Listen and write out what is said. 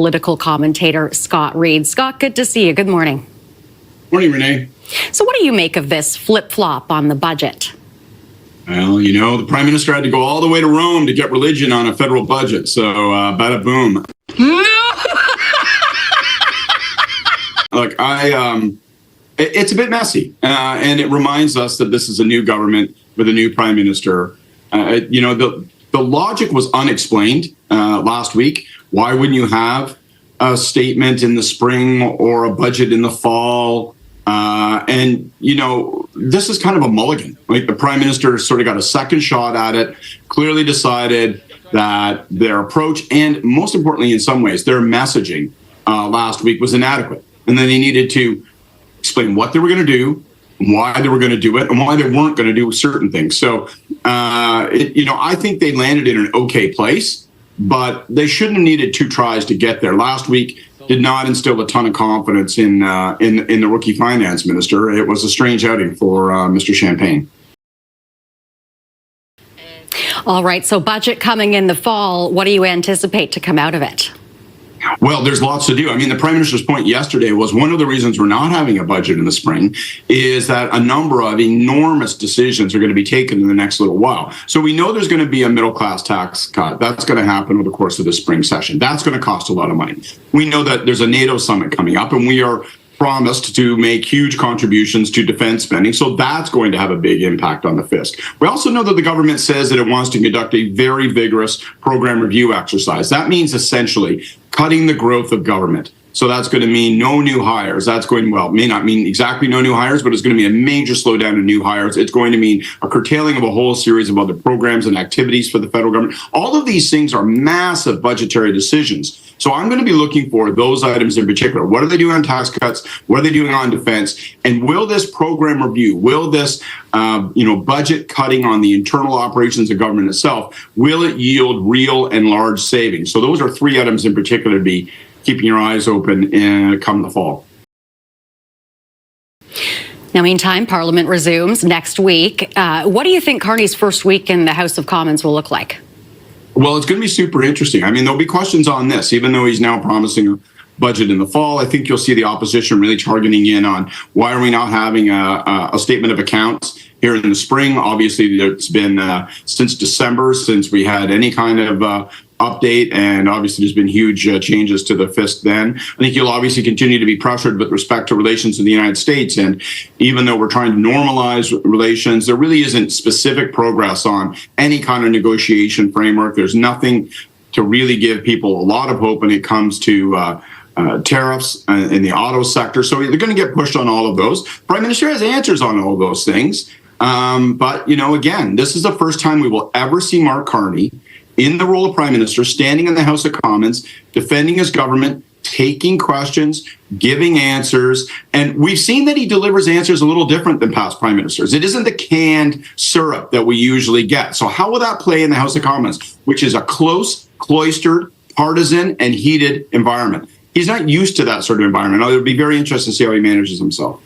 Political commentator Scott Reid. Scott, good to see you. Good morning. Morning, Renee. So what do you make of this flip-flop on the budget? Well, you know, the Prime Minister had to go all the way to Rome to get religion on a federal budget. So, bada boom. Look, it's a bit messy, and it reminds us that this is a new government with a new Prime Minister. The logic was unexplained last week. Why wouldn't you have a statement in the spring or a budget in the fall? This is kind of a mulligan. Like, the Prime Minister sort of got a second shot at it, clearly decided that their approach and, most importantly, in some ways, their messaging last week was inadequate. And then they needed to explain what they were going to do, why they were going to do it, and why they weren't going to do certain things. So, I think they landed in an okay place, but they shouldn't have needed 2 tries to get there. Last week did not instill a ton of confidence in the rookie finance minister. It was a strange outing for Mr. Champagne. All right, so budget coming in the fall. What do you anticipate to come out of it? Well, there's lots to do. I mean, the Prime Minister's point yesterday was one of the reasons we're not having a budget in the spring is that a number of enormous decisions are going to be taken in the next little while. So we know there's going to be a middle-class tax cut. That's going to happen over the course of the spring session. That's going to cost a lot of money. We know that there's a NATO summit coming up, and we are promised to make huge contributions to defense spending. So that's going to have a big impact on the fisc. We also know that the government says that it wants to conduct a very vigorous program review exercise. That means essentially cutting the growth of government. So that's going to mean no new hires. That's going, well, it may not mean exactly no new hires, but it's going to be a major slowdown in new hires. It's going to mean a curtailing of a whole series of other programs and activities for the federal government. All of these things are massive budgetary decisions. So I'm going to be looking for those items in particular. What are they doing on tax cuts? What are they doing on defense? And will this program review, will this budget cutting on the internal operations of government itself, will it yield real and large savings? So those are 3 items in particular to be keeping your eyes open come the fall. Now, meantime, Parliament resumes next week. What do you think Carney's first week in the House of Commons will look like? Well, it's going to be super interesting. I mean, there'll be questions on this, even though he's now promising a budget in the fall. I think you'll see the opposition really targeting in on why are we not having a statement of accounts here in the spring. Obviously, it's been since December since we had any kind of update, and obviously there's been huge changes to the fisc then. I think you'll obviously continue to be pressured with respect to relations in the United States, and even though we're trying to normalize relations, there really isn't specific progress on any kind of negotiation framework. There's nothing to really give people a lot of hope when it comes to tariffs in the auto sector. So they're going to get pushed on all of those. Prime Minister has answers on all of those things. But, again, this is the first time we will ever see Mark Carney in the role of Prime Minister, standing in the House of Commons, defending his government, taking questions, giving answers. And we've seen that he delivers answers a little different than past Prime Ministers. It isn't the canned syrup that we usually get. So how will that play in the House of Commons, which is a close, cloistered, partisan, and heated environment? He's not used to that sort of environment. It'll be very interesting to see how he manages himself.